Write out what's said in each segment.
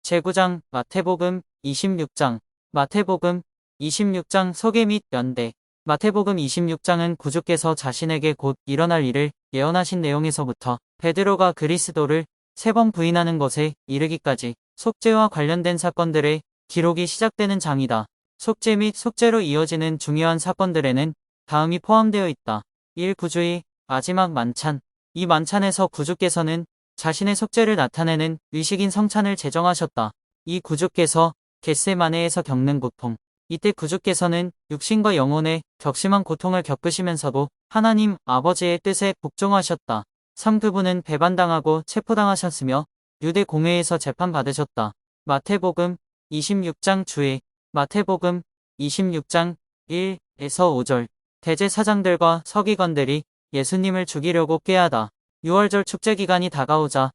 제9장 마태복음 26장 마태복음 26장 소개 및 연대. 마태복음 26장은 구주께서 자신에게 곧 일어날 일을 예언하신 내용에서부터 베드로가 그리스도를 3번 부인하는 것에 이르기까지 속죄와 관련된 사건들의 기록이 시작되는 장이다. 속죄 및 속죄로 이어지는 중요한 사건들에는 다음이 포함되어 있다. 1. 구주의 마지막 만찬. 이 만찬에서 구주께서는 자신의 속죄를 나타내는 의식인 성찬을 제정하셨다. 이 구주께서 겟세마네에서 겪는 고통. 이때 구주께서는 육신과 영혼의 격심한 고통을 겪으시면서도 하나님 아버지의 뜻에 복종하셨다. 3. 그분은 배반당하고 체포당하셨으며 유대 공회에서 재판받으셨다. 마태복음 26장 주의. 마태복음 26장 1에서 5절. 대제사장들과 서기관들이 예수님을 죽이려고 꾀하다. 6월절 축제 기간이 다가오자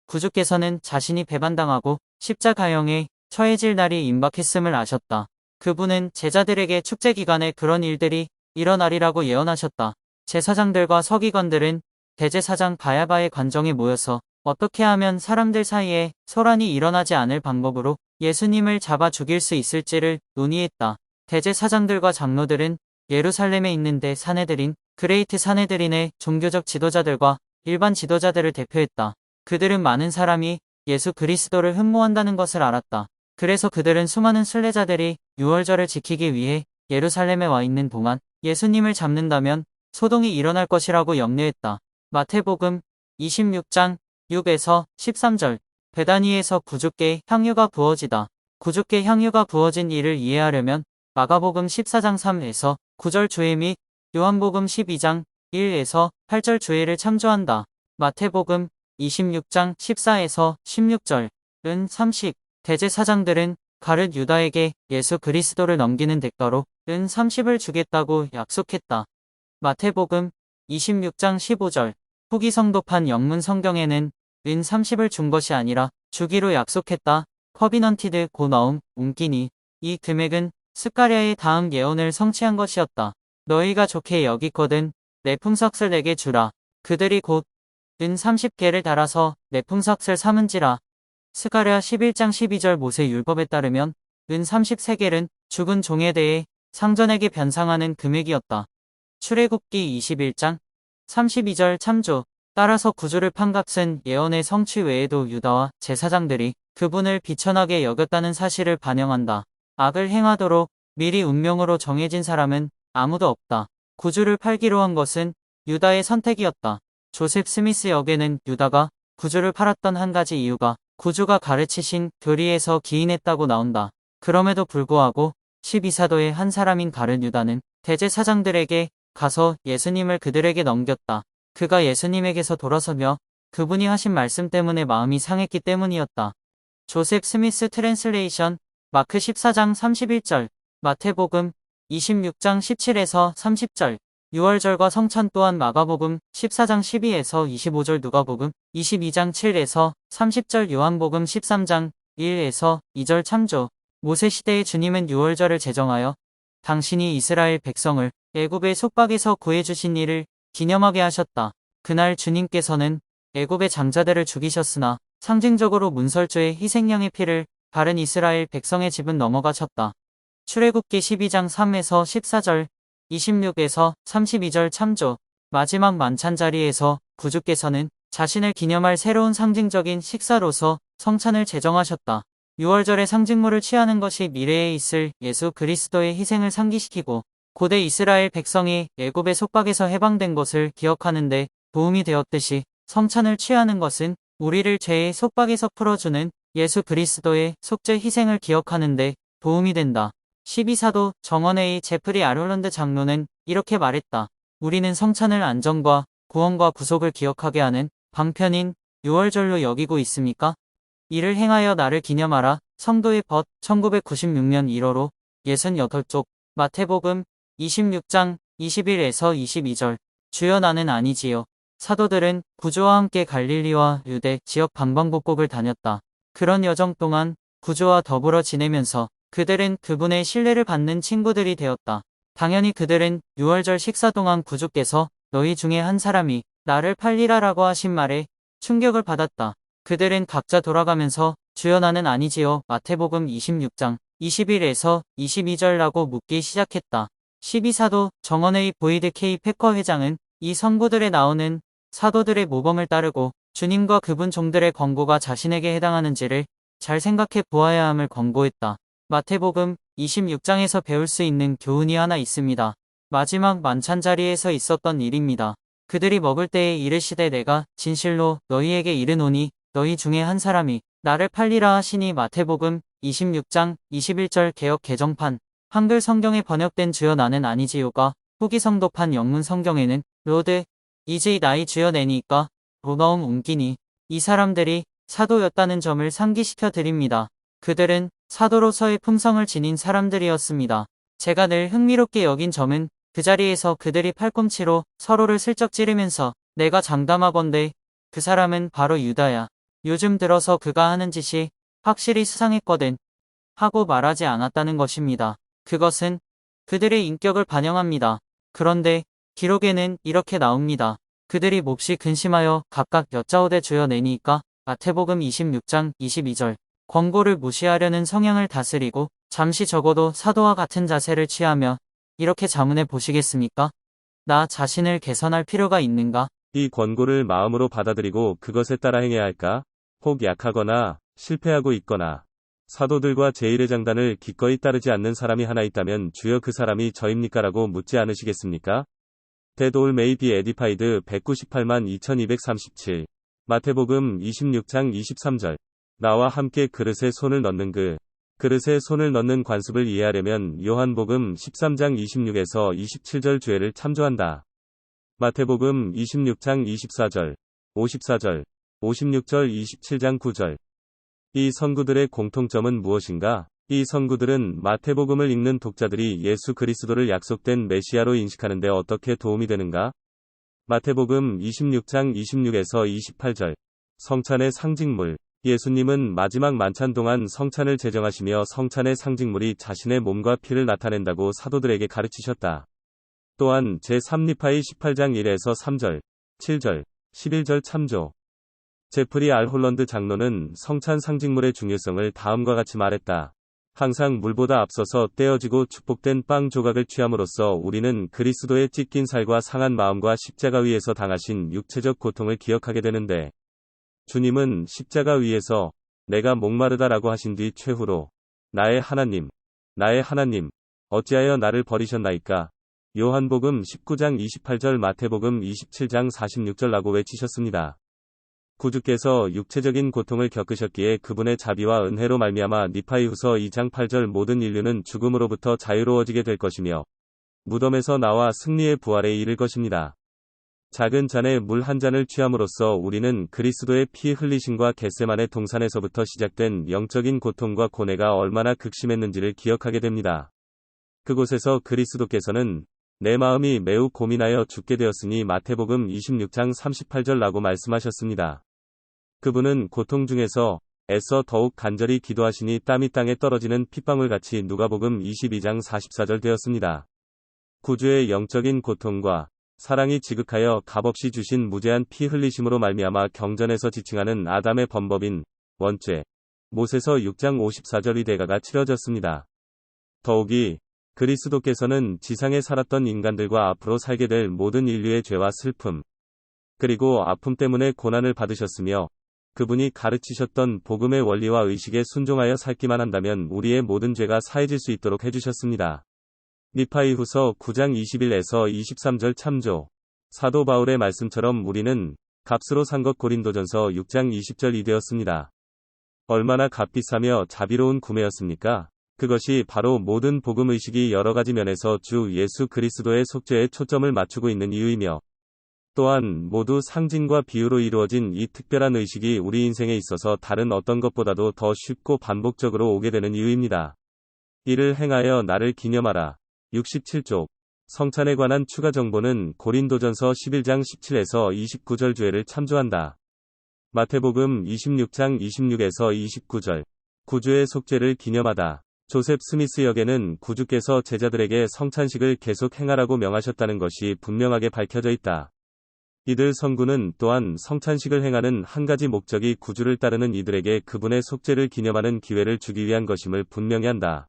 구주께서는 자신이 배반당하고 십자가형에 처해질 날이 임박했음을 아셨다. 그분은 제자들에게 축제 기간에 그런 일들이 일어나리라고 예언하셨다. 제사장들과 서기관들은 대제사장 바야바의 관정에 모여서 어떻게 하면 사람들 사이에 소란이 일어나지 않을 방법으로 예수님을 잡아 죽일 수 있을지를 논의했다. 대제사장들과 장로들은 예루살렘에 있는데 사내들인 그레이트 사내들인의 종교적 지도자들과 일반 지도자들을 대표했다. 그들은 많은 사람이 예수 그리스도를 흠모한다는 것을 알았다. 그래서 그들은 수많은 순례자들이 유월절을 지키기 위해 예루살렘에 와 있는 동안 예수님을 잡는다면 소동이 일어날 것이라고 염려했다. 마태복음 26장 6에서 13절. 베다니에서 구주께 향유가 부어지다. 구주께 향유가 부어진 일을 이해하려면 마가복음 14장 3에서 9절 주의 및 요한복음 12장 1에서 8절 주의를 참조한다. 마태복음 26장 14에서 16절은 30. 대제사장들은 가룟 유다에게 예수 그리스도를 넘기는 대가로 은 30을 주겠다고 약속했다. 마태복음 26장 15절. 후기 성도판 영문 성경에는 은 30을 준 것이 아니라 주기로 약속했다. 커비넌티드 고나움 웅기니. 이 금액은 스가랴의 다음 예언을 성취한 것이었다. 너희가 좋게 여기거든 내 풍석을 내게 주라. 그들이 곧 은 30개를 달아서 내 풍석을 삼은지라. 스가랴 11장 12절 모세 율법에 따르면 은 33개는 죽은 종에 대해 상전에게 변상하는 금액이었다. 출애굽기 21장 32절 참조. 따라서 구주를 판 값은 예언의 성취 외에도 유다와 제사장들이 그분을 비천하게 여겼다는 사실을 반영한다. 악을 행하도록 미리 운명으로 정해진 사람은 아무도 없다. 구주를 팔기로 한 것은 유다의 선택이었다. 조셉 스미스 역에는 유다가 구주를 팔았던 한 가지 이유가 구주가 가르치신 교리에서 기인했다고 나온다. 그럼에도 불구하고 12사도의 한 사람인 가룟 유다는 대제사장들에게 가서 예수님을 그들에게 넘겼다. 그가 예수님에게서 돌아서며 그분이 하신 말씀 때문에 마음이 상했기 때문이었다. 조셉 스미스 트랜슬레이션. 마크 14장 31절. 마태복음 26장 17에서 30절. 6월절과 성찬 또한 마가복음 14장 12에서 25절 누가복음 22장 7에서 30절 요한복음 13장 1에서 2절 참조. 모세시대의 주님은 6월절을 제정하여 당신이 이스라엘 백성을 애굽의 속박에서 구해주신 일을 기념하게 하셨다. 그날 주님께서는 애굽의 장자들을 죽이셨으나 상징적으로 문설주의 희생양의 피를 바른 이스라엘 백성의 집은 넘어가셨다. 출애굽기 12장 3에서 14절 26에서 32절 참조. 마지막 만찬 자리에서 구주께서는 자신을 기념할 새로운 상징적인 식사로서 성찬을 제정하셨다. 6월절의 상징물을 취하는 것이 미래에 있을 예수 그리스도의 희생을 상기시키고 고대 이스라엘 백성이 애굽의 속박에서 해방된 것을 기억하는 데 도움이 되었듯이 성찬을 취하는 것은 우리를 죄의 속박에서 풀어주는 예수 그리스도의 속죄 희생을 기억하는 데 도움이 된다. 12사도 정원회의 제프리 아롤런드 장로는 이렇게 말했다. 우리는 성찬을 안전과 구원과 구속을 기억하게 하는 방편인 6월절로 여기고 있습니까? 이를 행하여 나를 기념하라. 성도의 벗 1996년 1월호 68쪽. 마태복음 26장 21에서 22절. 주여 나는 아니지요. 사도들은 구주와 함께 갈릴리와 유대 지역 방방곡곡을 다녔다. 그런 여정 동안 구주와 더불어 지내면서 그들은 그분의 신뢰를 받는 친구들이 되었다. 당연히 그들은 6월절 식사 동안 구주께서 너희 중에 한 사람이 나를 팔리라라고 하신 말에 충격을 받았다. 그들은 각자 돌아가면서 주여 나는 아니지요. 마태복음 26장 21에서 22절라고 묻기 시작했다. 12사도 정원의 보이드 K 패커 회장은 이 성구들에 나오는 사도들의 모범을 따르고 주님과 그분 종들의 권고가 자신에게 해당하는지를 잘 생각해 보아야 함을 권고했다. 마태복음 26장에서 배울 수 있는 교훈이 하나 있습니다. 마지막 만찬 자리에서 있었던 일입니다. 그들이 먹을 때에 이르시되 내가 진실로 너희에게 이르노니 너희 중에 한 사람이 나를 팔리라 하시니. 마태복음 26장 21절 개역 개정판. 한글 성경에 번역된 주여 나는 아니지요가 후기 성도판 영문 성경에는 로드 이제 나이 주여 내니까 로마음 옮기니. 이 사람들이 사도였다는 점을 상기시켜 드립니다. 그들은 사도로서의 품성을 지닌 사람들이었습니다. 제가 늘 흥미롭게 여긴 점은 그 자리에서 그들이 팔꿈치로 서로를 슬쩍 찌르면서 내가 장담하건대 그 사람은 바로 유다야. 요즘 들어서 그가 하는 짓이 확실히 수상했거든 하고 말하지 않았다는 것입니다. 그것은 그들의 인격을 반영합니다. 그런데 기록에는 이렇게 나옵니다. 그들이 몹시 근심하여 각각 여짜오되 주여 내니까. 마태복음 26장 22절. 권고를 무시하려는 성향을 다스리고 잠시 적어도 사도와 같은 자세를 취하며 이렇게 자문해 보시겠습니까? 나 자신을 개선할 필요가 있는가? 이 권고를 마음으로 받아들이고 그것에 따라 행해야 할까? 혹 약하거나 실패하고 있거나 사도들과 제1의 장단을 기꺼이 따르지 않는 사람이 하나 있다면 주여 그 사람이 저입니까? 라고 묻지 않으시겠습니까? That all may be edified 198만 2237. 마태복음 26장 23절. 나와 함께 그릇에 손을 넣는 그릇에 손을 넣는 관습을 이해하려면 요한복음 13장 26에서 27절 주애를 참조한다. 마태복음 26장 24절, 54절, 56절 27장 9절. 이 선구들의 공통점은 무엇인가? 이 선구들은 마태복음을 읽는 독자들이 예수 그리스도를 약속된 메시아로 인식하는 데 어떻게 도움이 되는가? 마태복음 26장 26에서 28절. 성찬의 상징물. 예수님은 마지막 만찬 동안 성찬을 제정하시며 성찬의 상징물이 자신의 몸과 피를 나타낸다고 사도들에게 가르치셨다. 또한 제3니파이 18장 1에서 3절, 7절, 11절 참조. 제프리 알 홀런드 장로는 성찬 상징물의 중요성을 다음과 같이 말했다. 항상 물보다 앞서서 떼어지고 축복된 빵 조각을 취함으로써 우리는 그리스도의 찢긴 살과 상한 마음과 십자가 위에서 당하신 육체적 고통을 기억하게 되는데, 주님은 십자가 위에서 내가 목마르다라고 하신 뒤 최후로 나의 하나님, 나의 하나님, 어찌하여 나를 버리셨나이까? 요한복음 19장 28절 마태복음 27장 46절라고 외치셨습니다. 구주께서 육체적인 고통을 겪으셨기에 그분의 자비와 은혜로 말미암아 니파이후서 2장 8절 모든 인류는 죽음으로부터 자유로워지게 될 것이며 무덤에서 나와 승리의 부활에 이를 것입니다. 작은 잔에 물 한 잔을 취함으로써 우리는 그리스도의 피 흘리심과 겟세마네 동산에서부터 시작된 영적인 고통과 고뇌가 얼마나 극심했는지를 기억하게 됩니다. 그곳에서 그리스도께서는 내 마음이 매우 고민하여 죽게 되었으니 마태복음 26장 38절라고 말씀하셨습니다. 그분은 고통 중에서 애써 더욱 간절히 기도하시니 땀이 땅에 떨어지는 핏방울같이 누가복음 22장 44절 되었습니다. 구주의 영적인 고통과 사랑이 지극하여 값없이 주신 무제한 피 흘리심으로 말미암아 경전에서 지칭하는 아담의 범법인 원죄, 모세서 6장 54절의 대가가 치러졌습니다. 더욱이 그리스도께서는 지상에 살았던 인간들과 앞으로 살게 될 모든 인류의 죄와 슬픔, 그리고 아픔 때문에 고난을 받으셨으며 그분이 가르치셨던 복음의 원리와 의식에 순종하여 살기만 한다면 우리의 모든 죄가 사해질 수 있도록 해주셨습니다. 니파이후서 9장 21에서 23절 참조. 사도 바울의 말씀처럼 우리는 값으로 산 것 고린도전서 6장 20절이 되었습니다. 얼마나 값비싸며 자비로운 구매였습니까? 그것이 바로 모든 복음 의식이 여러 가지 면에서 주 예수 그리스도의 속죄에 초점을 맞추고 있는 이유이며, 또한 모두 상징과 비유로 이루어진 이 특별한 의식이 우리 인생에 있어서 다른 어떤 것보다도 더 쉽고 반복적으로 오게 되는 이유입니다. 이를 행하여 나를 기념하라. 67쪽. 성찬에 관한 추가 정보는 고린도전서 11장 17에서 29절 주애를 참조한다. 마태복음 26장 26에서 29절. 구주의 속죄를 기념하다. 조셉 스미스 역에는 구주께서 제자들에게 성찬식을 계속 행하라고 명하셨다는 것이 분명하게 밝혀져 있다. 이들 성구는 또한 성찬식을 행하는 한 가지 목적이 구주를 따르는 이들에게 그분의 속죄를 기념하는 기회를 주기 위한 것임을 분명히 한다.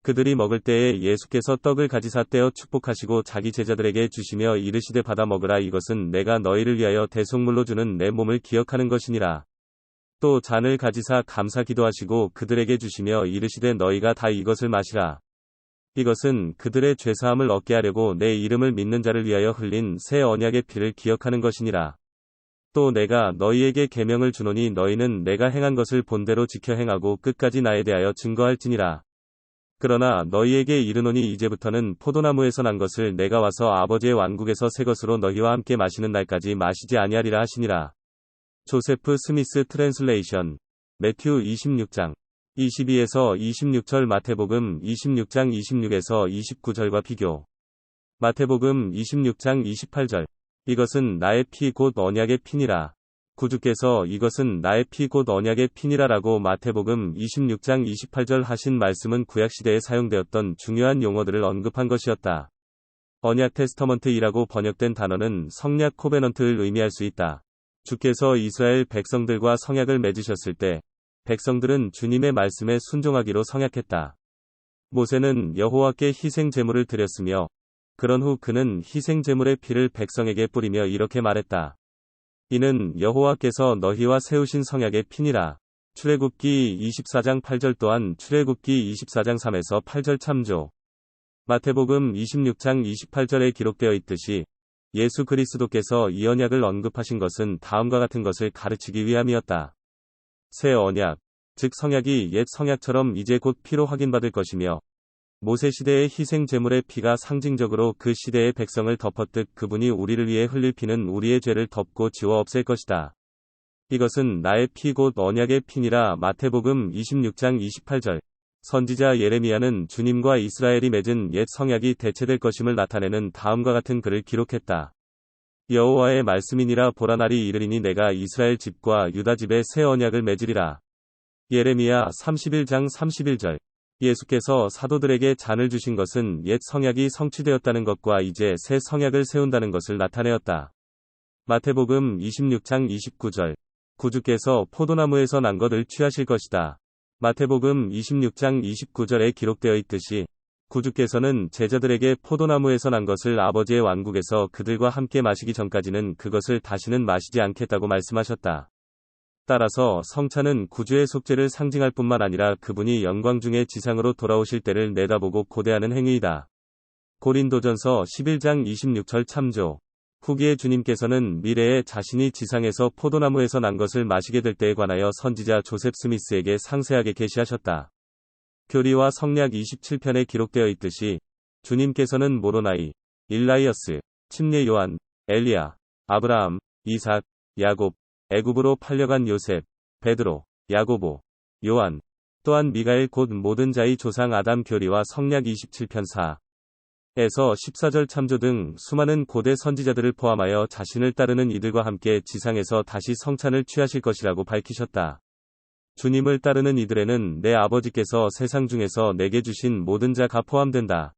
그들이 먹을 때에 예수께서 떡을 가지사 떼어 축복하시고 자기 제자들에게 주시며 이르시되 받아 먹으라 이것은 내가 너희를 위하여 대속물로 주는 내 몸을 기억하는 것이니라. 또 잔을 가지사 감사 기도하시고 그들에게 주시며 이르시되 너희가 다 이것을 마시라. 이것은 그들의 죄사함을 얻게 하려고 내 이름을 믿는 자를 위하여 흘린 새 언약의 피를 기억하는 것이니라. 또 내가 너희에게 계명을 주노니 너희는 내가 행한 것을 본대로 지켜 행하고 끝까지 나에 대하여 증거할지니라. 그러나 너희에게 이르노니 이제부터는 포도나무에서 난 것을 내가 와서 아버지의 왕국에서 새 것으로 너희와 함께 마시는 날까지 마시지 아니하리라 하시니라. 조세프 스미스 트랜슬레이션. 매튜 26장 22에서 26절 마태복음 26장 26에서 29절과 비교. 마태복음 26장 28절. 이것은 나의 피 곧 언약의 피니라. 구주께서 이것은 나의 피 곧 언약의 피니라라고 마태복음 26장 28절 하신 말씀은 구약시대에 사용되었던 중요한 용어들을 언급한 것이었다. 언약 테스터먼트이라고 번역된 단어는 성약 코베넌트를 의미할 수 있다. 주께서 이스라엘 백성들과 성약을 맺으셨을 때 백성들은 주님의 말씀에 순종하기로 성약했다. 모세는 여호와께 희생 제물을 드렸으며 그런 후 그는 희생 제물의 피를 백성에게 뿌리며 이렇게 말했다. 이는 여호와께서 너희와 세우신 성약의 피니라. 출애굽기 24장 8절 또한 출애굽기 24장 3에서 8절 참조. 마태복음 26장 28절에 기록되어 있듯이 예수 그리스도께서 이 언약을 언급하신 것은 다음과 같은 것을 가르치기 위함이었다. 새 언약, 즉 성약이 옛 성약처럼 이제 곧 피로 확인받을 것이며 모세 시대의 희생 제물의 피가 상징적으로 그 시대의 백성을 덮었듯 그분이 우리를 위해 흘릴 피는 우리의 죄를 덮고 지워 없앨 것이다. 이것은 나의 피 곧 언약의 피니라. 마태복음 26장 28절. 선지자 예레미야는 주님과 이스라엘이 맺은 옛 성약이 대체될 것임을 나타내는 다음과 같은 글을 기록했다. 여호와의 말씀이니라. 보라 날이 이르리니 내가 이스라엘 집과 유다 집에 새 언약을 맺으리라. 예레미야 31장 31절. 예수께서 사도들에게 잔을 주신 것은 옛 성약이 성취되었다는 것과 이제 새 성약을 세운다는 것을 나타내었다. 마태복음 26장 29절. 구주께서 포도나무에서 난 것을 취하실 것이다. 마태복음 26장 29절에 기록되어 있듯이 구주께서는 제자들에게 포도나무에서 난 것을 아버지의 왕국에서 그들과 함께 마시기 전까지는 그것을 다시는 마시지 않겠다고 말씀하셨다. 따라서 성찬은 구주의 속죄를 상징할 뿐만 아니라 그분이 영광 중에 지상으로 돌아오실 때를 내다보고 고대하는 행위이다. 고린도전서 11장 26절 참조. 후기에 주님께서는 미래에 자신이 지상에서 포도나무에서 난 것을 마시게 될 때에 관하여 선지자 조셉 스미스에게 상세하게 계시하셨다. 교리와 성약 27편에 기록되어 있듯이 주님께서는 모로나이, 일라이어스, 침례 요한, 엘리야, 아브라함, 이삭, 야곱, 애굽으로 팔려간 요셉, 베드로, 야고보, 요한, 또한 미가엘 곧 모든 자의 조상 아담 교리와 성약 27편 4에서 14절 참조 등 수많은 고대 선지자들을 포함하여 자신을 따르는 이들과 함께 지상에서 다시 성찬을 취하실 것이라고 밝히셨다. 주님을 따르는 이들에는 내 아버지께서 세상 중에서 내게 주신 모든 자가 포함된다.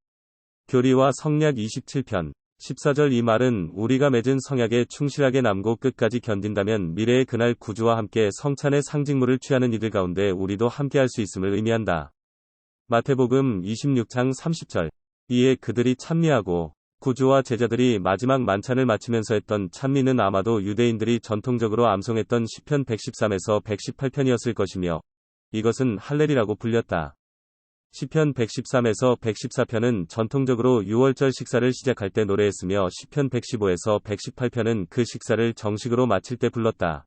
교리와 성약 27편 14절. 이 말은 우리가 맺은 성약에 충실하게 남고 끝까지 견딘다면 미래의 그날 구주와 함께 성찬의 상징물을 취하는 이들 가운데 우리도 함께할 수 있음을 의미한다. 마태복음 26장 30절. 이에 그들이 찬미하고 구주와 제자들이 마지막 만찬을 마치면서 했던 찬미는 아마도 유대인들이 전통적으로 암송했던 시편 113에서 118편이었을 것이며 이것은 할렐이라고 불렸다. 시편 113에서 114편은 전통적으로 6월절 식사를 시작할 때 노래했으며 시편 115에서 118편은 그 식사를 정식으로 마칠 때 불렀다.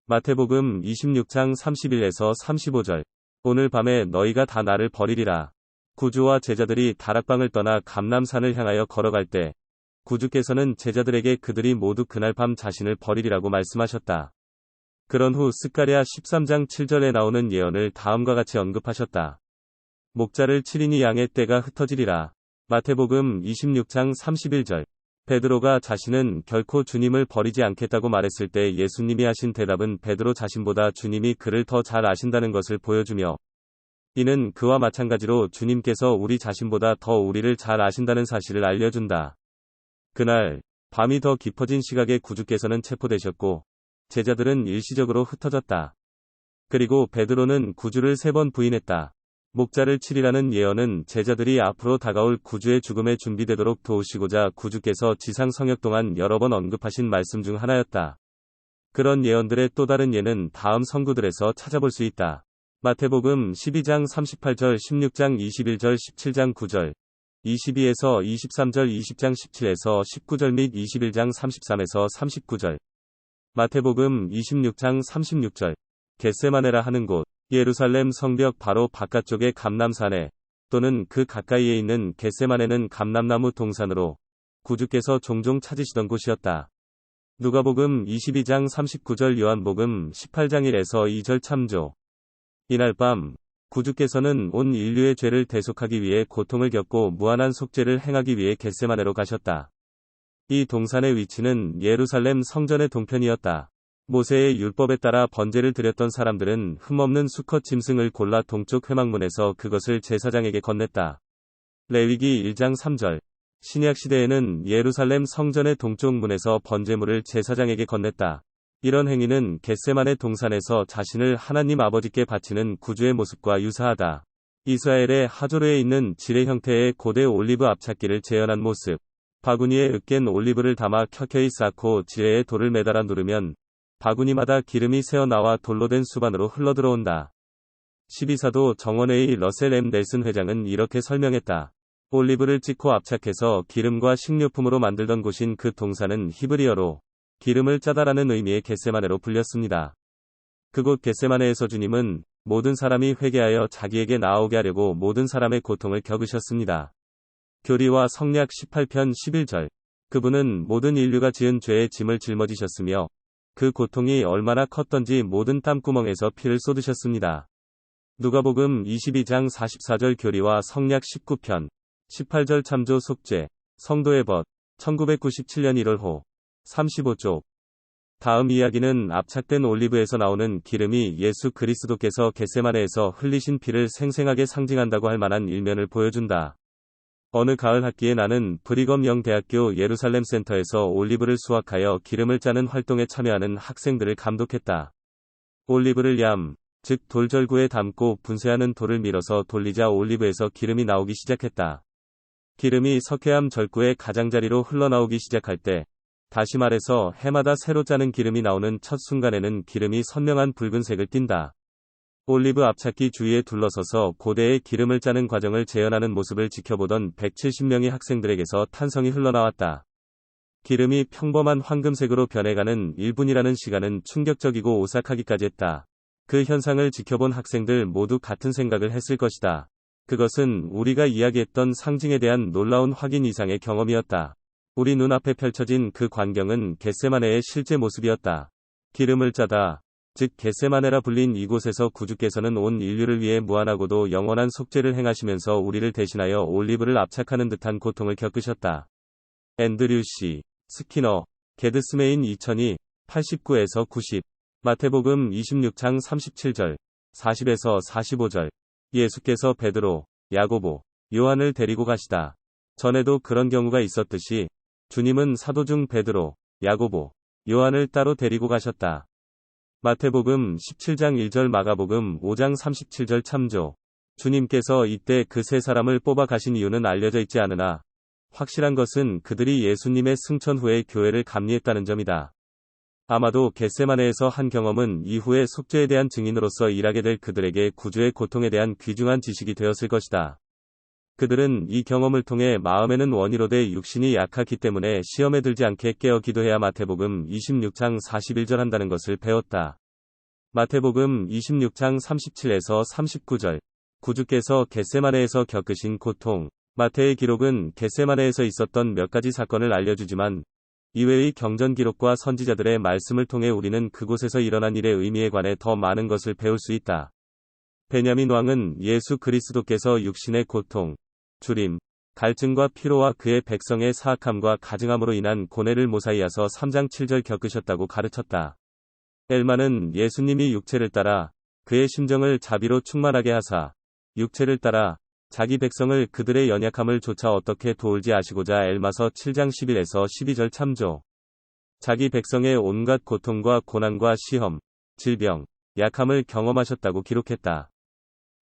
마태복음 26장 31에서 35절. 오늘 밤에 너희가 다 나를 버리리라. 구주와 제자들이 다락방을 떠나 감람산을 향하여 걸어갈 때 구주께서는 제자들에게 그들이 모두 그날 밤 자신을 버리리라고 말씀하셨다. 그런 후 스가랴 13장 7절에 나오는 예언을 다음과 같이 언급하셨다. 목자를 치리니 양의 떼가 흩어지리라. 마태복음 26장 31절. 베드로가 자신은 결코 주님을 버리지 않겠다고 말했을 때 예수님이 하신 대답은 베드로 자신보다 주님이 그를 더 잘 아신다는 것을 보여주며 이는 그와 마찬가지로 주님께서 우리 자신보다 더 우리를 잘 아신다는 사실을 알려준다. 그날 밤이 더 깊어진 시각에 구주께서는 체포되셨고 제자들은 일시적으로 흩어졌다. 그리고 베드로는 구주를 3번 부인했다. 목자를 치리라는 예언은 제자들이 앞으로 다가올 구주의 죽음에 준비되도록 도우시고자 구주께서 지상 성역 동안 여러 번 언급하신 말씀 중 하나였다. 그런 예언들의 또 다른 예는 다음 성구들에서 찾아볼 수 있다. 마태복음 12장 38절, 16장 21절, 17장 9절, 22에서 23절, 20장 17에서 19절 및 21장 33에서 39절. 마태복음 26장 36절. 겟세마네라 하는 곳, 예루살렘 성벽 바로 바깥쪽의 감람산에 또는 그 가까이에 있는 겟세마네는 감람나무 동산으로 구주께서 종종 찾으시던 곳이었다. 누가복음 22장 39절, 요한복음 18장 1에서 2절 참조. 이날 밤 구주께서는 온 인류의 죄를 대속하기 위해 고통을 겪고 무한한 속죄를 행하기 위해 겟세마네로 가셨다. 이 동산의 위치는 예루살렘 성전의 동편이었다. 모세의 율법에 따라 번제를 드렸던 사람들은 흠없는 수컷 짐승을 골라 동쪽 회막문에서 그것을 제사장에게 건넸다. 레위기 1장 3절. 신약 시대에는 예루살렘 성전의 동쪽 문에서 번제물을 제사장에게 건넸다. 이런 행위는 겟세마네 동산에서 자신을 하나님 아버지께 바치는 구주의 모습과 유사하다. 이스라엘의 하조르에 있는 지뢰 형태의 고대 올리브 앞찾기를 재현한 모습. 바구니에 으깬 올리브를 담아 켜켜이 쌓고 지뢰에 돌을 매달아 누르면 바구니마다 기름이 새어나와 돌로 된 수반으로 흘러들어온다. 12사도 정원회의 러셀 M. 넬슨 회장은 이렇게 설명했다. 올리브를 찍고 압착해서 기름과 식료품으로 만들던 곳인 그 동산은 히브리어로 기름을 짜다라는 의미의 겟세마네로 불렸습니다. 그곳 겟세마네에서 주님은 모든 사람이 회개하여 자기에게 나아오게 하려고 모든 사람의 고통을 겪으셨습니다. 교리와 성약 18편 11절. 그분은 모든 인류가 지은 죄의 짐을 짊어지셨으며 그 고통이 얼마나 컸던지 모든 땀구멍에서 피를 쏟으셨습니다. 누가복음 22장 44절 교리와 성약 19편 18절 참조 속죄. 성도의 벗. 1997년 1월호 35쪽. 다음 이야기는 압착된 올리브에서 나오는 기름이 예수 그리스도께서 겟세마네에서 흘리신 피를 생생하게 상징한다고 할 만한 일면을 보여준다. 어느 가을 학기에 나는 브리검 영 대학교 예루살렘 센터에서 올리브를 수확하여 기름을 짜는 활동에 참여하는 학생들을 감독했다. 올리브를 즉 돌절구에 담고 분쇄하는 돌을 밀어서 돌리자 올리브에서 기름이 나오기 시작했다. 기름이 석회암 절구의 가장자리로 흘러나오기 시작할 때, 다시 말해서 해마다 새로 짜는 기름이 나오는 첫 순간에는 기름이 선명한 붉은색을 띈다. 올리브 앞찾기 주위에 둘러서서 고대의 기름을 짜는 과정을 재현하는 모습을 지켜보던 170명의 학생들에게서 탄성이 흘러나왔다. 기름이 평범한 황금색으로 변해가는 1분이라는 시간은 충격적이고 오싹하기까지 했다. 그 현상을 지켜본 학생들 모두 같은 생각을 했을 것이다. 그것은 우리가 이야기했던 상징에 대한 놀라운 확인 이상의 경험이었다. 우리 눈앞에 펼쳐진 그 광경은 겟세마네의 실제 모습이었다. 기름을 짜다. 즉 겟세마네라 불린 이곳에서 구주께서는 온 인류를 위해 무한하고도 영원한 속죄를 행하시면서 우리를 대신하여 올리브를 압착하는 듯한 고통을 겪으셨다. 앤드류 씨. 스키너. 게드스메인 2002. 89에서 90. 마태복음 26장 37절. 40에서 45절. 예수께서 베드로, 야고보, 요한을 데리고 가시다. 전에도 그런 경우가 있었듯이 주님은 사도 중 베드로, 야고보, 요한을 따로 데리고 가셨다. 마태복음 17장 1절, 마가복음 5장 37절 참조. 주님께서 이때 그 세 사람을 뽑아 가신 이유는 알려져 있지 않으나 확실한 것은 그들이 예수님의 승천 후에 교회를 감리했다는 점이다. 아마도 겟세마네에서 한 경험은 이후에 속죄에 대한 증인으로서 일하게 될 그들에게 구주의 고통에 대한 귀중한 지식이 되었을 것이다. 그들은 이 경험을 통해 마음에는 원이로되 육신이 약하기 때문에 시험에 들지 않게 깨어 기도해야 마태복음 26장 41절 한다는 것을 배웠다. 마태복음 26장 37에서 39절. 구주께서 겟세마네에서 겪으신 고통. 마태의 기록은 겟세마네에서 있었던 몇 가지 사건을 알려주지만 이외의 경전 기록과 선지자들의 말씀을 통해 우리는 그곳에서 일어난 일의 의미에 관해 더 많은 것을 배울 수 있다. 베냐민 왕은 예수 그리스도께서 육신의 고통, 주림, 갈증과 피로와 그의 백성의 사악함과 가증함으로 인한 고뇌를 모사이아서 3장 7절 겪으셨다고 가르쳤다. 엘마는 예수님이 육체를 따라 그의 심정을 자비로 충만하게 하사 육체를 따라 자기 백성을 그들의 연약함을 조차 어떻게 도울지 아시고자 엘마서 7장 11에서 12절 참조. 자기 백성의 온갖 고통과 고난과 시험, 질병, 약함을 경험하셨다고 기록했다.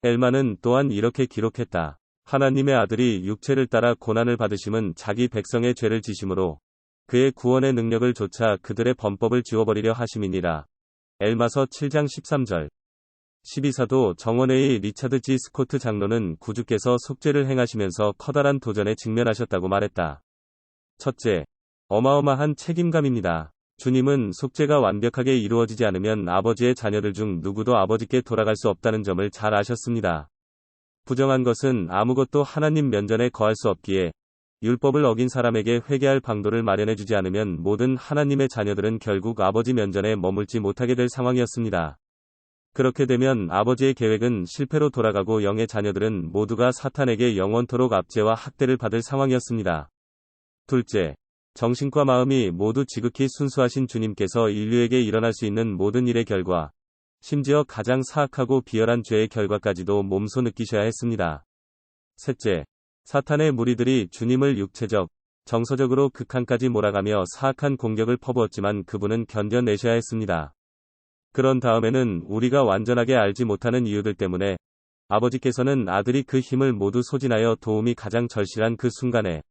엘마는 또한 이렇게 기록했다. 하나님의 아들이 육체를 따라 고난을 받으심은 자기 백성의 죄를 지심으로 그의 구원의 능력을 조차 그들의 범법을 지워버리려 하심이니라. 엘마서 7장 13절. 12사도 정원회의 리차드 G. 스코트 장로는 구주께서 속죄를 행하시면서 커다란 도전에 직면하셨다고 말했다. 첫째, 어마어마한 책임감입니다. 주님은 속죄가 완벽하게 이루어지지 않으면 아버지의 자녀들 중 누구도 아버지께 돌아갈 수 없다는 점을 잘 아셨습니다. 부정한 것은 아무것도 하나님 면전에 거할 수 없기에 율법을 어긴 사람에게 회개할 방도를 마련해주지 않으면 모든 하나님의 자녀들은 결국 아버지 면전에 머물지 못하게 될 상황이었습니다. 그렇게 되면 아버지의 계획은 실패로 돌아가고 영의 자녀들은 모두가 사탄에게 영원토록 압제와 학대를 받을 상황이었습니다. 둘째, 정신과 마음이 모두 지극히 순수하신 주님께서 인류에게 일어날 수 있는 모든 일의 결과, 심지어 가장 사악하고 비열한 죄의 결과까지도 몸소 느끼셔야 했습니다. 셋째, 사탄의 무리들이 주님을 육체적, 정서적으로 극한까지 몰아가며 사악한 공격을 퍼부었지만 그분은 견뎌내셔야 했습니다. 그런 다음에는 우리가 완전하게 알지 못하는 이유들 때문에 아버지께서는 아들이 그 힘을 모두 소진하여 도움이 가장 절실한 그 순간에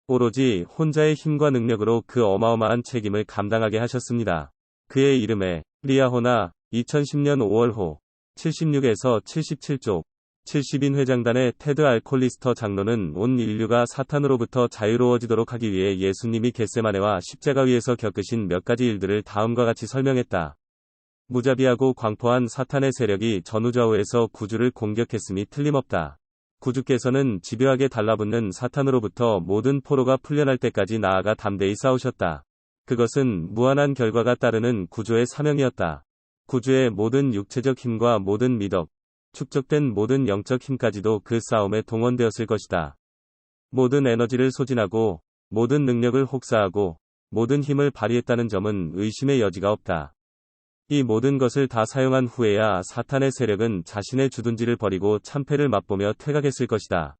오로지 혼자의 힘과 능력으로 그 어마어마한 책임을 감당하게 하셨습니다. 그의 이름에 리아호나 2010년 5월호 76에서 77쪽 70인 회장단의 테드 알콜리스터 장로는 온 인류가 사탄으로부터 자유로워지도록 하기 위해 예수님이 겟세마네와 십자가 위에서 겪으신 몇 가지 일들을 다음과 같이 설명했다. 무자비하고 광포한 사탄의 세력이 전우좌우에서 구주를 공격했음이 틀림없다. 구주께서는 집요하게 달라붙는 사탄으로부터 모든 포로가 풀려날 때까지 나아가 담대히 싸우셨다. 그것은 무한한 결과가 따르는 구조의 사명이었다. 구주의 모든 육체적 힘과 모든 미덕, 축적된 모든 영적 힘까지도 그 싸움에 동원되었을 것이다. 모든 에너지를 소진하고 모든 능력을 혹사하고 모든 힘을 발휘했다는 점은 의심의 여지가 없다. 이 모든 것을 다 사용한 후에야 사탄의 세력은 자신의 주둔지를 버리고 참패를 맛보며 퇴각했을 것이다.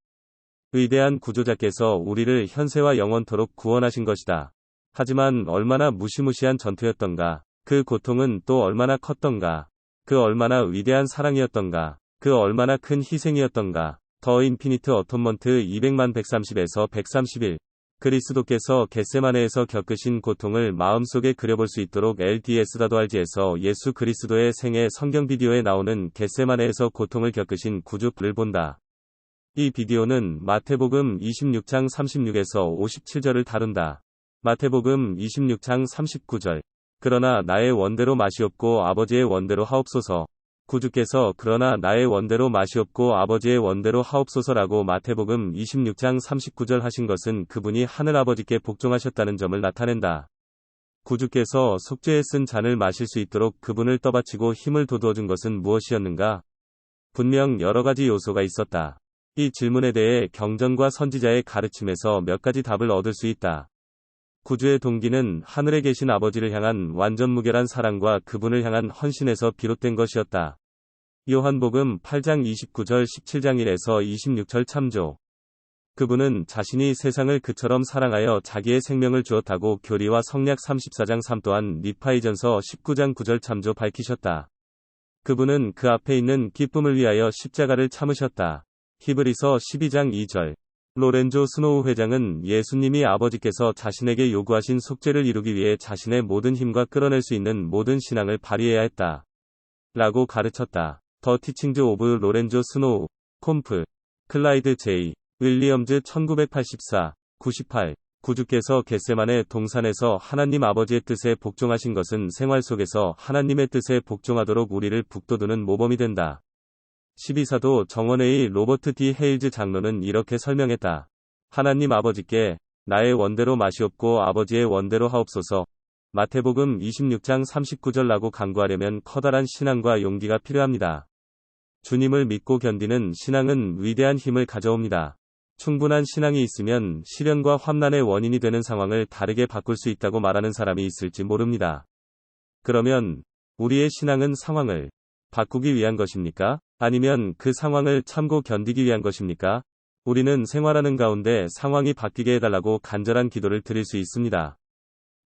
위대한 구조자께서 우리를 현세와 영원토록 구원하신 것이다. 하지만 얼마나 무시무시한 전투였던가. 그 고통은 또 얼마나 컸던가. 그 얼마나 위대한 사랑이었던가. 그 얼마나 큰 희생이었던가. 더 인피니트 어톤먼트 200만 130에서 131. 그리스도께서 겟세마네에서 겪으신 고통을 마음속에 그려볼 수 있도록 LDS.org에서 예수 그리스도의 생애 성경 비디오에 나오는 겟세마네에서 고통을 겪으신 구주를 본다. 이 비디오는 마태복음 26장 36에서 57절을 다룬다. 마태복음 26장 39절. 그러나 나의 원대로 마시옵고 아버지의 원대로 하옵소서. 구주께서 그러나 나의 원대로 마시옵고 아버지의 원대로 하옵소서라고 마태복음 26장 39절 하신 것은 그분이 하늘아버지께 복종하셨다는 점을 나타낸다. 구주께서 속죄에 쓴 잔을 마실 수 있도록 그분을 떠받치고 힘을 돋워준 것은 무엇이었는가? 분명 여러 가지 요소가 있었다. 이 질문에 대해 경전과 선지자의 가르침에서 몇 가지 답을 얻을 수 있다. 구주의 동기는 하늘에 계신 아버지를 향한 완전 무결한 사랑과 그분을 향한 헌신에서 비롯된 것이었다. 요한복음 8장 29절 17장 1에서 26절 참조. 그분은 자신이 세상을 그처럼 사랑하여 자기의 생명을 주었다고 교리와 성약 34장 3 또한 니파이전서 19장 9절 참조 밝히셨다. 그분은 그 앞에 있는 기쁨을 위하여 십자가를 참으셨다. 히브리서 12장 2절. 로렌조 스노우 회장은 예수님이 아버지께서 자신에게 요구하신 속죄를 이루기 위해 자신의 모든 힘과 끌어낼 수 있는 모든 신앙을 발휘해야 했다. 라고 가르쳤다. 더 티칭즈 오브 로렌조 스노우, 콤프, 클라이드 제이, 윌리엄즈 1984, 98. 구주께서 겟세마네 동산에서 하나님 아버지의 뜻에 복종하신 것은 생활 속에서 하나님의 뜻에 복종하도록 우리를 북돋우는 모범이 된다. 12사도 정원회의 로버트 D. 헤일즈 장로는 이렇게 설명했다. 하나님 아버지께 나의 원대로 마시옵고 아버지의 원대로 하옵소서. 마태복음 26장 39절라고 강구하려면 커다란 신앙과 용기가 필요합니다. 주님을 믿고 견디는 신앙은 위대한 힘을 가져옵니다. 충분한 신앙이 있으면 시련과 환난의 원인이 되는 상황을 다르게 바꿀 수 있다고 말하는 사람이 있을지 모릅니다. 그러면 우리의 신앙은 상황을 바꾸기 위한 것입니까? 아니면 그 상황을 참고 견디기 위한 것입니까? 우리는 생활하는 가운데 상황이 바뀌게 해달라고 간절한 기도를 드릴 수 있습니다.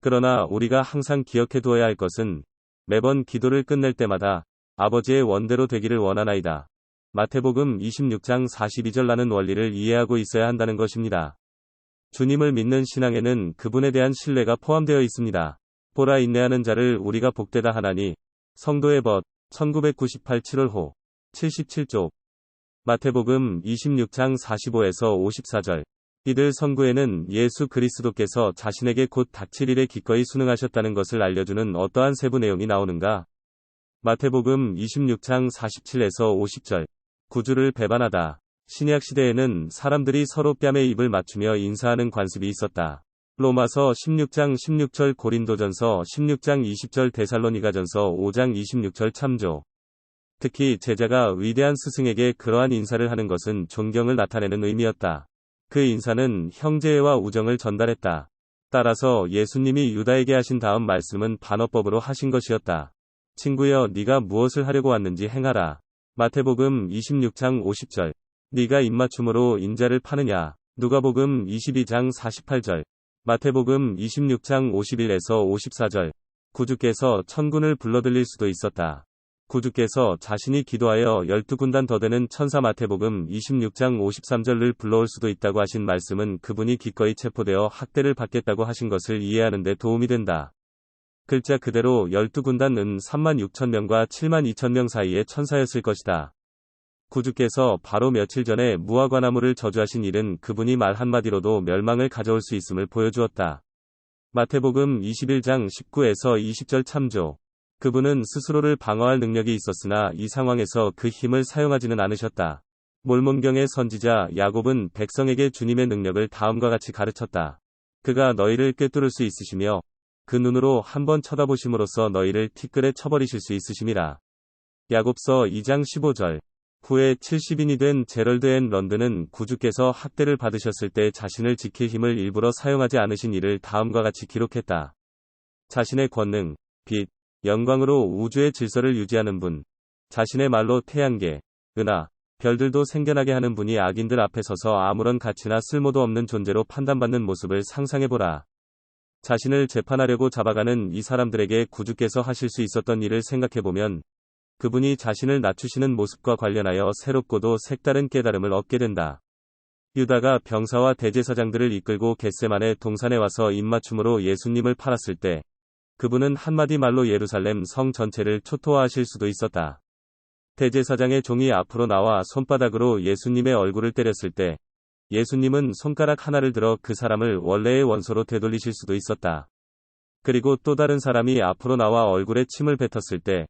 그러나 우리가 항상 기억해 두어야 할 것은 매번 기도를 끝낼 때마다 아버지의 원대로 되기를 원하나이다. 마태복음 26장 42절라는 원리를 이해하고 있어야 한다는 것입니다. 주님을 믿는 신앙에는 그분에 대한 신뢰가 포함되어 있습니다. 보라 인내하는 자를 우리가 복되다 하나니. 성도의 벗 1998 7월호 77쪽. 마태복음 26장 45에서 54절. 이들 선구에는 예수 그리스도께서 자신에게 곧 닥칠 일에 기꺼이 순응하셨다는 것을 알려주는 어떠한 세부 내용이 나오는가? 마태복음 26장 47에서 50절. 구주를 배반하다. 신약 시대에는 사람들이 서로 뺨에 입을 맞추며 인사하는 관습이 있었다. 로마서 16장 16절, 고린도전서 16장 20절, 데살로니가전서 5장 26절 참조. 특히 제자가 위대한 스승에게 그러한 인사를 하는 것은 존경을 나타내는 의미였다. 그 인사는 형제애와 우정을 전달했다. 따라서 예수님이 유다에게 하신 다음 말씀은 반어법으로 하신 것이었다. 친구여, 네가 무엇을 하려고 왔는지 행하라. 마태복음 26장 50절. 네가 입맞춤으로 인자를 파느냐. 누가복음 22장 48절. 마태복음 26장 51에서 54절. 구주께서 천군을 불러들일 수도 있었다. 구주께서 자신이 기도하여 12군단 더 되는 천사 마태복음 26장 53절을 불러올 수도 있다고 하신 말씀은 그분이 기꺼이 체포되어 학대를 받겠다고 하신 것을 이해하는 데 도움이 된다. 글자 그대로 12군단은 36,000명과 72,000명 사이의 천사였을 것이다. 구주께서 바로 며칠 전에 무화과나무를 저주하신 일은 그분이 말 한마디로도 멸망을 가져올 수 있음을 보여주었다. 마태복음 21장 19에서 20절 참조. 그분은 스스로를 방어할 능력이 있었으나 이 상황에서 그 힘을 사용하지는 않으셨다. 몰몬경의 선지자 야곱은 백성에게 주님의 능력을 다음과 같이 가르쳤다. 그가 너희를 꿰뚫을 수 있으시며 그 눈으로 한번 쳐다보심으로써 너희를 티끌에 쳐버리실 수 있으심이라. 야곱서 2장 15절. 후에 70인이 된 제럴드 앤 런드는 구주께서 학대를 받으셨을 때 자신을 지킬 힘을 일부러 사용하지 않으신 일을 다음과 같이 기록했다. 자신의 권능, 빛, 영광으로 우주의 질서를 유지하는 분, 자신의 말로 태양계, 은하, 별들도 생겨나게 하는 분이 악인들 앞에 서서 아무런 가치나 쓸모도 없는 존재로 판단받는 모습을 상상해보라. 자신을 재판하려고 잡아가는 이 사람들에게 구주께서 하실 수 있었던 일을 생각해보면 그분이 자신을 낮추시는 모습과 관련하여 새롭고도 색다른 깨달음을 얻게 된다. 유다가 병사와 대제사장들을 이끌고 겟세만의 동산에 와서 입맞춤으로 예수님을 팔았을 때 그분은 한마디 말로 예루살렘 성 전체를 초토화하실 수도 있었다. 대제사장의 종이 앞으로 나와 손바닥으로 예수님의 얼굴을 때렸을 때 예수님은 손가락 하나를 들어 그 사람을 원래의 원소로 되돌리실 수도 있었다. 그리고 또 다른 사람이 앞으로 나와 얼굴에 침을 뱉었을 때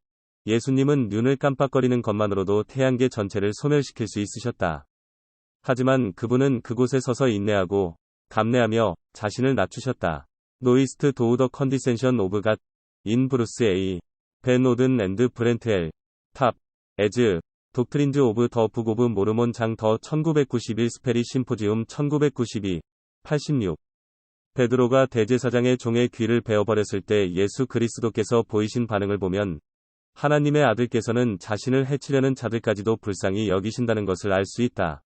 예수님은 눈을 깜빡거리는 것만으로도 태양계 전체를 소멸시킬 수 있으셨다. 하지만 그분은 그곳에 서서 인내하고 감내하며 자신을 낮추셨다. 노이스트 도우 더 컨디센션 오브 갓 인 브루스 A. 벤 오든 앤드 브렌트 L. 탑. 에즈. 독트린즈 오브 더 북 오브 모르몬 장 더 1991 스페리 심포지움 1992. 86. 베드로가 대제사장의 종의 귀를 베어버렸을 때 예수 그리스도께서 보이신 반응을 보면 하나님의 아들께서는 자신을 해치려는 자들까지도 불쌍히 여기신다는 것을 알 수 있다.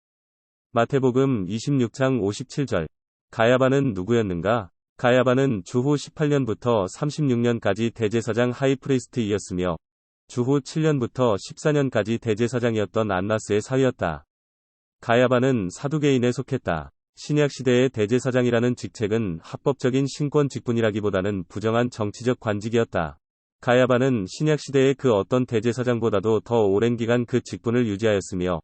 마태복음 26장 57절. 가야바는 누구였는가? 가야바는 주후 18년부터 36년까지 대제사장 하이프리스트이었으며 주후 7년부터 14년까지 대제사장이었던 안나스의 사위였다. 가야바는 사두개인에 속했다. 신약시대의 대제사장이라는 직책은 합법적인 신권 직분이라기보다는 부정한 정치적 관직이었다. 가야바는 신약시대의 그 어떤 대제사장보다도 더 오랜 기간 그 직분을 유지하였으며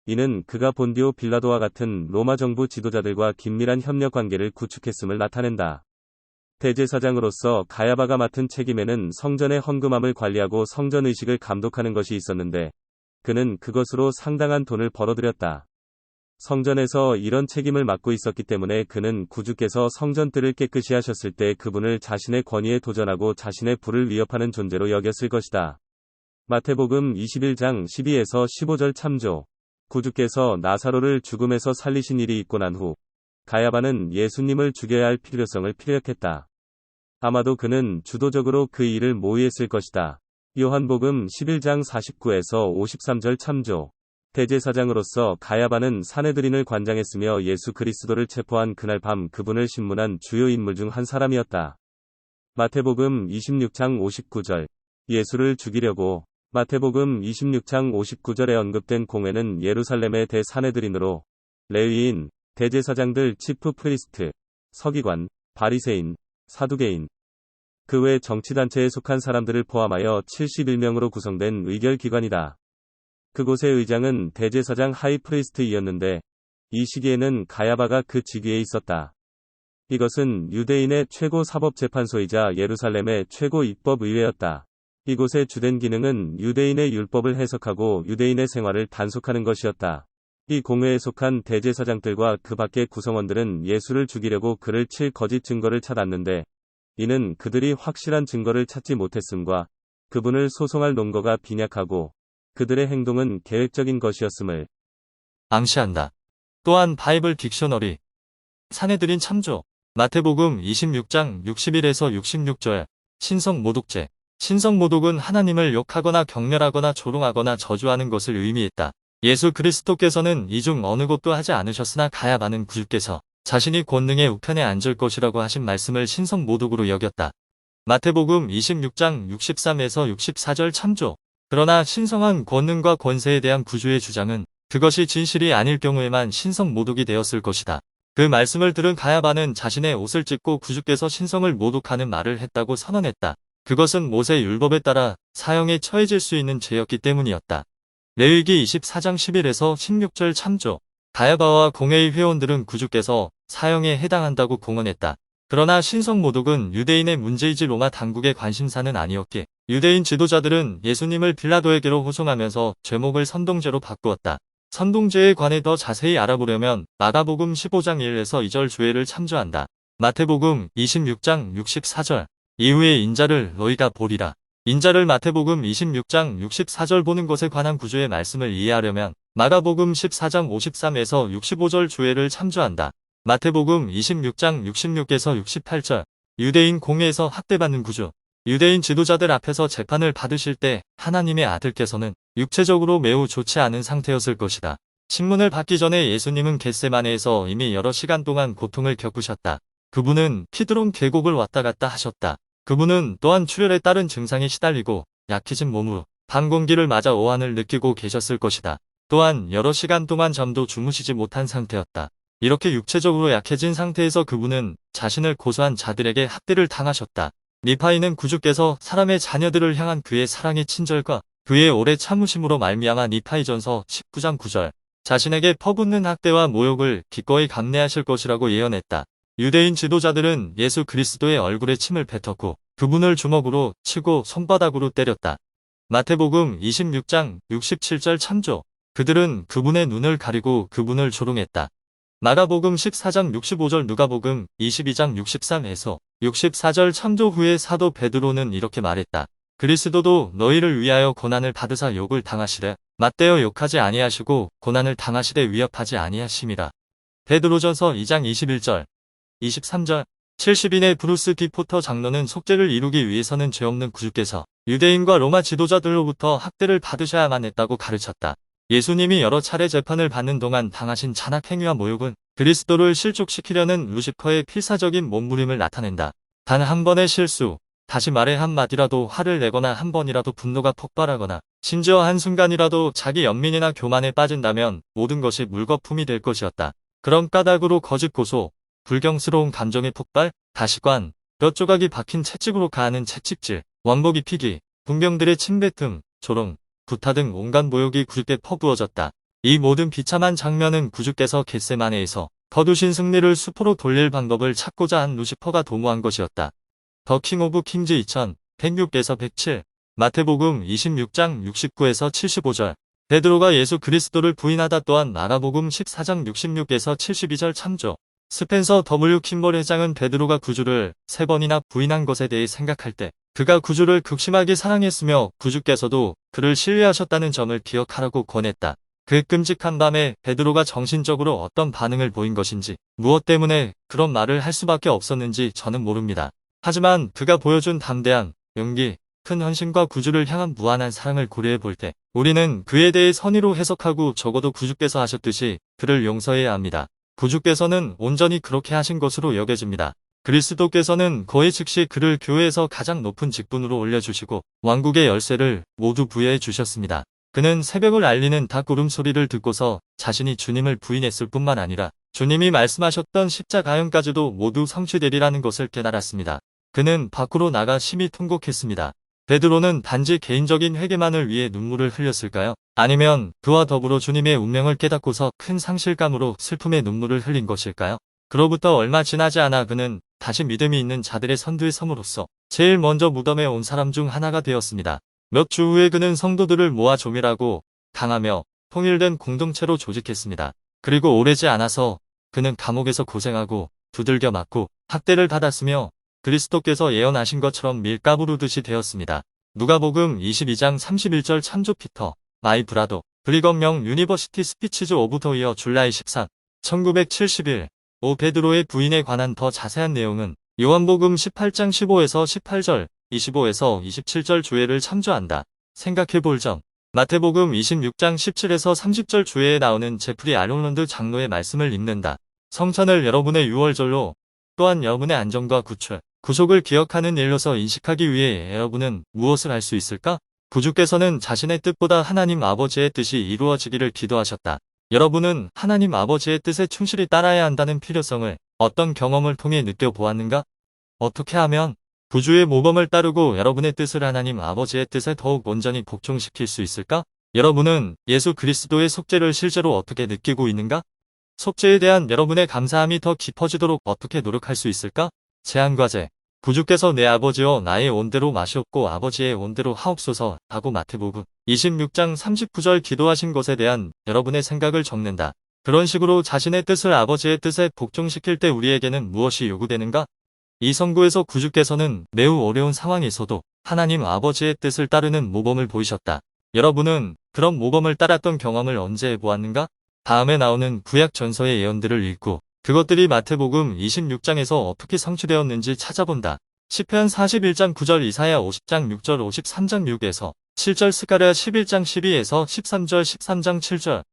이는 그가 본디오 빌라도와 같은 로마 정부 지도자들과 긴밀한 협력 관계를 구축했음을 나타낸다. 대제사장으로서 가야바가 맡은 책임에는 성전의 헌금함을 관리하고 성전 의식을 감독하는 것이 있었는데 그는 그것으로 상당한 돈을 벌어들였다. 성전에서 이런 책임을 맡고 있었기 때문에 그는 구주께서 성전뜰을 깨끗이 하셨을 때 그분을 자신의 권위에 도전하고 자신의 부를 위협하는 존재로 여겼을 것이다. 마태복음 21장 12에서 15절 참조. 구주께서 나사로를 죽음에서 살리신 일이 있고 난 후 가야바는 예수님을 죽여야 할 필요성을 피력했다. 아마도 그는 주도적으로 그 일을 모의했을 것이다. 요한복음 11장 49에서 53절 참조. 대제사장으로서 가야바는 사내들인을 관장했으며 예수 그리스도를 체포한 그날 밤 그분을 신문한 주요 인물 중 한 사람이었다. 마태복음 26장 59절. 예수를 죽이려고. 마태복음 26장 59절에 언급된 공회는 예루살렘의 대사내들인으로 레위인, 대제사장들, 치프 프리스트, 서기관, 바리새인, 사두개인, 그 외 정치단체에 속한 사람들을 포함하여 71명으로 구성된 의결기관이다. 그곳의 의장은 대제사장 하이프리스트이었는데 이 시기에는 가야바가 그 직위에 있었다. 이것은 유대인의 최고 사법재판소이자 예루살렘의 최고 입법의회였다. 이곳의 주된 기능은 유대인의 율법을 해석하고 유대인의 생활을 단속하는 것이었다. 이 공회에 속한 대제사장들과 그 밖의 구성원들은 예수를 죽이려고 그를 칠 거짓 증거를 찾았는데 이는 그들이 확실한 증거를 찾지 못했음과 그분을 소송할 논거가 빈약하고 그들의 행동은 계획적인 것이었음을 암시한다. 또한 바이블 딕셔너리 사내들인 참조 마태복음 26장 61에서 66절 신성 모독죄 신성 모독은 하나님을 욕하거나 경멸하거나 조롱하거나 저주하는 것을 의미했다. 예수 그리스도께서는 이 중 어느 것도 하지 않으셨으나 가야바는 구주께서 자신이 권능의 우편에 앉을 것이라고 하신 말씀을 신성 모독으로 여겼다. 마태복음 26장 63에서 64절 참조. 그러나 신성한 권능과 권세에 대한 구주의 주장은 그것이 진실이 아닐 경우에만 신성 모독이 되었을 것이다. 그 말씀을 들은 가야바는 자신의 옷을 찢고 구주께서 신성을 모독하는 말을 했다고 선언했다. 그것은 모세 율법에 따라 사형에 처해질 수 있는 죄였기 때문이었다. 레위기 24장 11에서 16절 참조. 가야바와 공회의 회원들은 구주께서 사형에 해당한다고 공언했다. 그러나 신성 모독은 유대인의 문제이지 로마 당국의 관심사는 아니었기에 유대인 지도자들은 예수님을 빌라도에게로 호송하면서 죄목을 선동죄로 바꾸었다. 선동죄에 관해 더 자세히 알아보려면 마가복음 15장 1에서 2절 조회를 참조한다. 마태복음 26장 64절. 이후에 인자를 너희가 보리라. 인자를 마태복음 26장 64절 보는 것에 관한 구조의 말씀을 이해하려면 마가복음 14장 53에서 65절 조회를 참조한다. 마태복음 26장 66에서 68절. 유대인 공회에서 학대받는 구조. 유대인 지도자들 앞에서 재판을 받으실 때 하나님의 아들께서는 육체적으로 매우 좋지 않은 상태였을 것이다. 신문을 받기 전에 예수님은 겟세마네에서 이미 여러 시간 동안 고통을 겪으셨다. 그분은 키드론 계곡을 왔다 갔다 하셨다. 그분은 또한 출혈에 따른 증상에 시달리고 약해진 몸으로 밤 공기를 맞아 오한을 느끼고 계셨을 것이다. 또한 여러 시간 동안 잠도 주무시지 못한 상태였다. 이렇게 육체적으로 약해진 상태에서 그분은 자신을 고소한 자들에게 학대를 당하셨다. 니파이는 구주께서 사람의 자녀들을 향한 그의 사랑의 친절과 그의 오래 참으심으로 말미암아 니파이전서 19장 9절 자신에게 퍼붓는 학대와 모욕을 기꺼이 감내하실 것이라고 예언했다. 유대인 지도자들은 예수 그리스도의 얼굴에 침을 뱉었고 그분을 주먹으로 치고 손바닥으로 때렸다. 마태복음 26장 67절 참조. 그들은 그분의 눈을 가리고 그분을 조롱했다. 마가복음 14장 65절 누가복음 22장 63에서 64절 참조 후에 사도 베드로는 이렇게 말했다. 그리스도도 너희를 위하여 고난을 받으사 욕을 당하시되 맞대어 욕하지 아니하시고 고난을 당하시되 위협하지 아니하심이라. 베드로전서 2장 21절 23절 70인의 브루스 디 포터 장로는 속죄를 이루기 위해서는 죄 없는 구주께서 유대인과 로마 지도자들로부터 학대를 받으셔야만 했다고 가르쳤다. 예수님이 여러 차례 재판을 받는 동안 당하신 잔악 행위와 모욕은 그리스도를 실족시키려는 루시퍼의 필사적인 몸부림을 나타낸다. 단 한 번의 실수, 다시 말해 한마디라도 화를 내거나 한 번이라도 분노가 폭발하거나 심지어 한순간이라도 자기 연민이나 교만에 빠진다면 모든 것이 물거품이 될 것이었다. 그런 까닭으로 거짓 고소, 불경스러운 감정의 폭발, 가시관, 몇 조각이 박힌 채찍으로 가하는 채찍질, 원복 입히기, 군병들의 침뱉음, 조롱, 구타 등 온갖 모욕이 구주께 퍼부어졌다. 이 모든 비참한 장면은 구주께서 겟세마네에서 거두신 승리를 수포로 돌릴 방법을 찾고자 한 루시퍼가 도모한 것이었다. 더 킹 오브 킹즈 2106에서 107 마태복음 26장 69에서 75절 베드로가 예수 그리스도를 부인하다 또한 마가복음 14장 66에서 72절 참조 스펜서 W 킴볼 회장은 베드로가 구주를 3번이나 부인한 것에 대해 생각할 때 그가 구주를 극심하게 사랑했으며 구주께서도 그를 신뢰하셨다는 점을 기억하라고 권했다. 그 끔찍한 밤에 베드로가 정신적으로 어떤 반응을 보인 것인지 무엇 때문에 그런 말을 할 수밖에 없었는지 저는 모릅니다. 하지만 그가 보여준 담대함, 용기, 큰 헌신과 구주를 향한 무한한 사랑을 고려해 볼 때 우리는 그에 대해 선의로 해석하고 적어도 구주께서 하셨듯이 그를 용서해야 합니다. 구주께서는 온전히 그렇게 하신 것으로 여겨집니다. 그리스도께서는 거의 즉시 그를 교회에서 가장 높은 직분으로 올려주시고 왕국의 열쇠를 모두 부여해 주셨습니다. 그는 새벽을 알리는 닭 울음소리를 듣고서 자신이 주님을 부인했을 뿐만 아니라 주님이 말씀하셨던 십자가형까지도 모두 성취되리라는 것을 깨달았습니다. 그는 밖으로 나가 심히 통곡했습니다. 베드로는 단지 개인적인 회개만을 위해 눈물을 흘렸을까요? 아니면 그와 더불어 주님의 운명을 깨닫고서 큰 상실감으로 슬픔의 눈물을 흘린 것일까요? 그로부터 얼마 지나지 않아 그는 다시 믿음이 있는 자들의 선두에 섬으로써 제일 먼저 무덤에 온 사람 중 하나가 되었습니다. 몇 주 후에 그는 성도들을 모아 조밀하고 강하며 통일된 공동체로 조직했습니다. 그리고 오래지 않아서 그는 감옥에서 고생하고 두들겨 맞고 학대를 받았으며 그리스도께서 예언하신 것처럼 밀가부르듯이 되었습니다. 누가복음 22장 31절 참조 피터, 마이 브라더, 브리검명 유니버시티 스피치즈 오브 더 이어 줄라이 14, 1971. 오 베드로의 부인에 관한 더 자세한 내용은 요한복음 18장 15에서 18절, 25에서 27절 주애를 참조한다. 생각해볼 점. 마태복음 26장 17에서 30절 주애에 나오는 제프리 아놀런드 장로의 말씀을 읽는다. 성찬을 여러분의 유월절로 또한 여러분의 안전과 구출, 구속을 기억하는 일로서 인식하기 위해 여러분은 무엇을 할 수 있을까? 구주께서는 자신의 뜻보다 하나님 아버지의 뜻이 이루어지기를 기도하셨다. 여러분은 하나님 아버지의 뜻에 충실히 따라야 한다는 필요성을 어떤 경험을 통해 느껴보았는가? 어떻게 하면 구주의 모범을 따르고 여러분의 뜻을 하나님 아버지의 뜻에 더욱 온전히 복종시킬 수 있을까? 여러분은 예수 그리스도의 속죄를 실제로 어떻게 느끼고 있는가? 속죄에 대한 여러분의 감사함이 더 깊어지도록 어떻게 노력할 수 있을까? 제안과제. 구주께서 내 아버지여 나의 온대로 마시옵고 아버지의 온대로 하옵소서 하고 마태복음 26장 39절 기도하신 것에 대한 여러분의 생각을 적는다. 그런 식으로 자신의 뜻을 아버지의 뜻에 복종시킬 때 우리에게는 무엇이 요구되는가? 이 선고에서 구주께서는 매우 어려운 상황에서도 하나님 아버지의 뜻을 따르는 모범을 보이셨다. 여러분은 그런 모범을 따랐던 경험을 언제 해보았는가? 다음에 나오는 구약 전서의 예언들을 읽고 그것들이 마태복음 26장에서 어떻게 성취되었는지 찾아본다. 시편 41장 9절, 이사야 50장 6절, 53장 6에서 7절, 스가랴 11장 12에서 13절, 13장 7절,